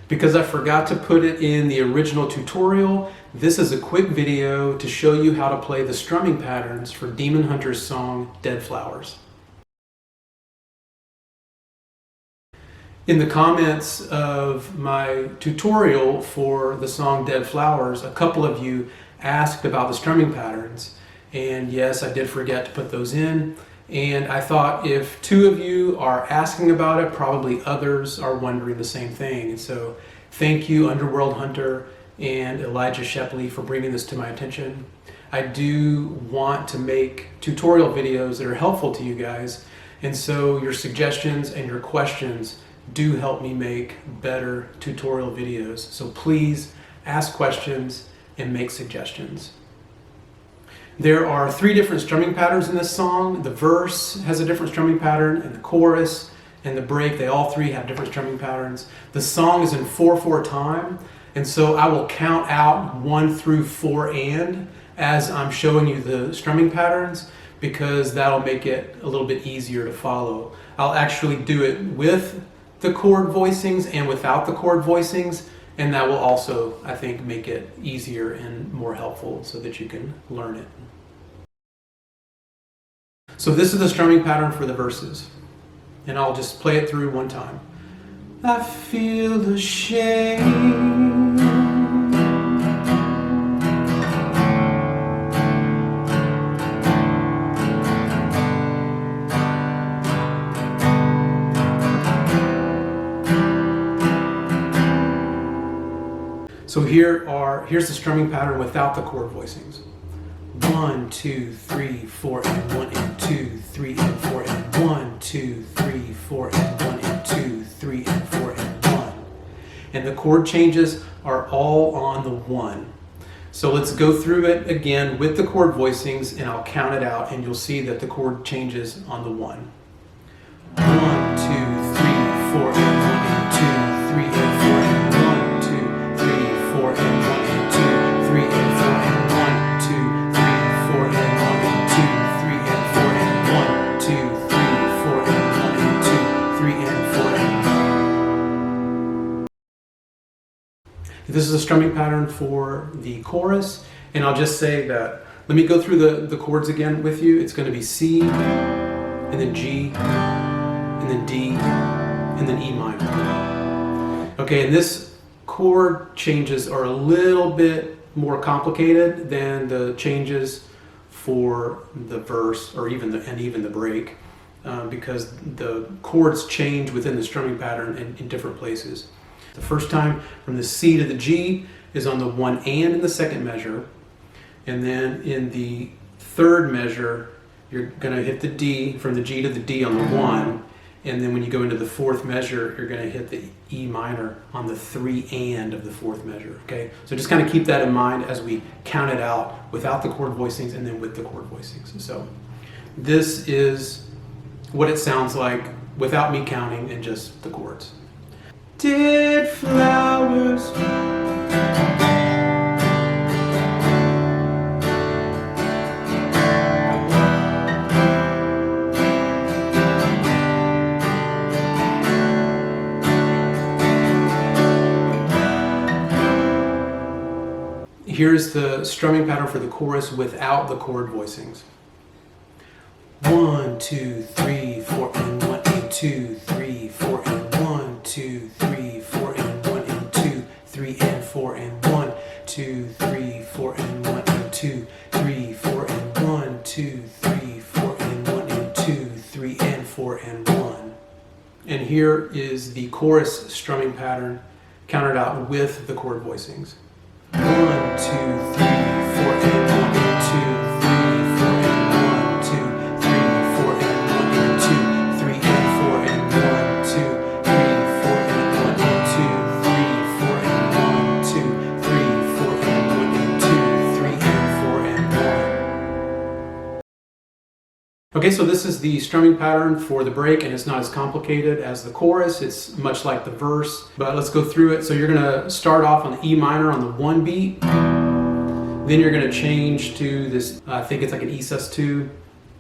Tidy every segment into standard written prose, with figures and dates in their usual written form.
Because I forgot to put it in the original tutorial, this is a quick video to show you how to play the strumming patterns for Demon Hunter's song, Dead Flowers. In the comments of my tutorial for the song Dead Flowers, a couple of you asked about the strumming patterns. And yes, I did forget to put those in. And I thought if two of you are asking about it, probably others are wondering the same thing. And so thank you, Underworld Hunter and Elijah Shepley, for bringing this to my attention. I do want to make tutorial videos that are helpful to you guys. And so your suggestions and your questions do help me make better tutorial videos. So please ask questions and make suggestions. There are 3 different strumming patterns in this song. The verse has a different strumming pattern, and the chorus and the break, they all 3 have different strumming patterns. The song is in 4/4 time, and so I will count out 1 through 4 and as I'm showing you the strumming patterns, because that'll make it a little bit easier to follow. I'll actually do it with the chord voicings and without the chord voicings, and that will also, I think, make it easier and more helpful so that you can learn it. So this is the strumming pattern for the verses, and I'll just play it through one time. I feel ashamed. So here's the strumming pattern without the chord voicings. 1, 2, 3, 4, and 1, and 2, 3, and 4, and 1, 2, 3, 4, and 1, and 2, 3, and 4, and 1. And the chord changes are all on the 1. So let's go through it again with the chord voicings, and I'll count it out, and you'll see that the chord changes on the 1. 1, 2, 3, 4, and 1, and 2, 3, and 4, and 1, 2, 3, 4, and 1, and 2, 3, and 4, and 1, 2, 3, 4, and 1, and 2, 3, and 4, and 1, 2, 3, 4, and 1, and 2, 3, and 4, and 1. This is a strumming pattern for the chorus, and I'll just say that, let me go through the chords again with you. It's going to be C, and then G, and then D, and then E minor. Okay, and this chord changes are a little bit more complicated than the changes for the verse or even the break, because the chords change within the strumming pattern in different places. The first time from the C to the G is on the 1 and in the second measure, and then in the third measure you're going to hit the D, from the G to the D on the 1, and then when you go into the fourth measure, you're going to hit the E minor on the 3 and of the fourth measure. Okay, so just kind of keep that in mind as we count it out without the chord voicings and then with the chord voicings. So this is what it sounds like without me counting and just the chords. Dead flowers. Here's the strumming pattern for the chorus without the chord voicings. 1, 2, 3, 4, and 1, and 2, 3, 4, and 1, 2, 3, 4, and 1, and 2, 3, and 4, and 1, 2, 3, 4, and 1, and 2, 3, 4, and 1, 2, 3, 4, and 1, and 2, 3, and 4, and 1. And here is the chorus strumming pattern counted out with the chord voicings. 1, 2, 3, 4, and 1, and 2, 3, 4, and 1, 2, 3, 4, and 1, and 2, 3, and 4, and 1, 2, 3, 4, and 1, and 2, 3, 4, and 1, 2, 3, 4, and 1, and 2, 3, and 4, and 1. Okay, so this is the strumming pattern for the break, and it's not as complicated as the chorus. It's much like the verse, but let's go through it. So you're going to start off on the E minor on the 1 beat. Then you're going to change to this, I think it's like an E sus2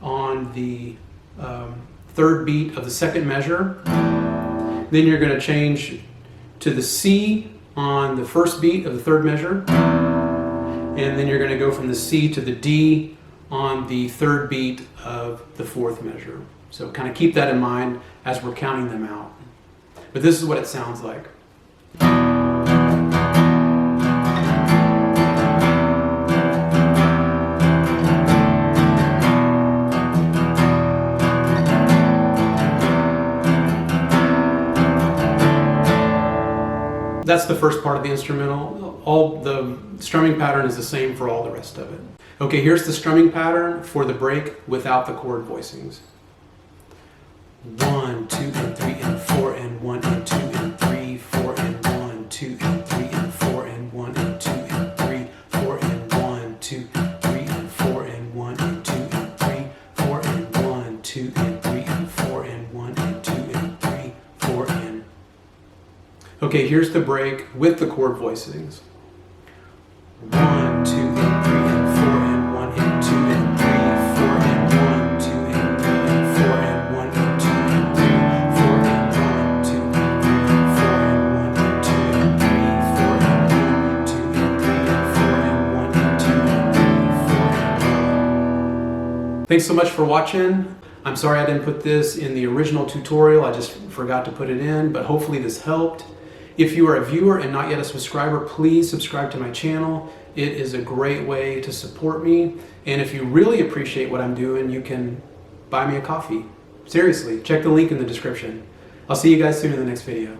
on the 3rd beat of the 2nd measure. Then you're going to change to the C on the first beat of the third measure, and then you're going to go from the C to the D on the third beat of the fourth measure. So kind of keep that in mind as we're counting them out. But this is what it sounds like. That's the first part of the instrumental. All the strumming pattern is the same for all the rest of it. Okay, here's the strumming pattern for the break without the chord voicings. 1, 2, and 3, and 4, and 1, and 2, and 3, 4, and 1, 2, and 3, and 4, and 1, and 2, and 3, 4, and 1, 2, 3, and 4, and 1, and 2, and 3, 4, and 1, 2, and 3, and 4, and 1, and 2, and 3, 4, and... Okay, here's the break with the chord voicings. 1, 2, and 3, and 4, and 1, and 2, and 3, 4, and 1, 2, and 3, and 4, and 1, and 2, and 3, 4, and 1, 2, and 3, 4, and 1, and 2, and 3, 4, and 1, 2, and 3, and 4, and 1, and 2, and 3, 4, and 1. Thanks so much for watching. I'm sorry I didn't put this in the original tutorial. I just forgot to put it in, but hopefully this helped. If you are a viewer and not yet a subscriber, please subscribe to my channel. It is a great way to support me. And if you really appreciate what I'm doing, you can buy me a coffee. Seriously, check the link in the description. I'll see you guys soon in the next video.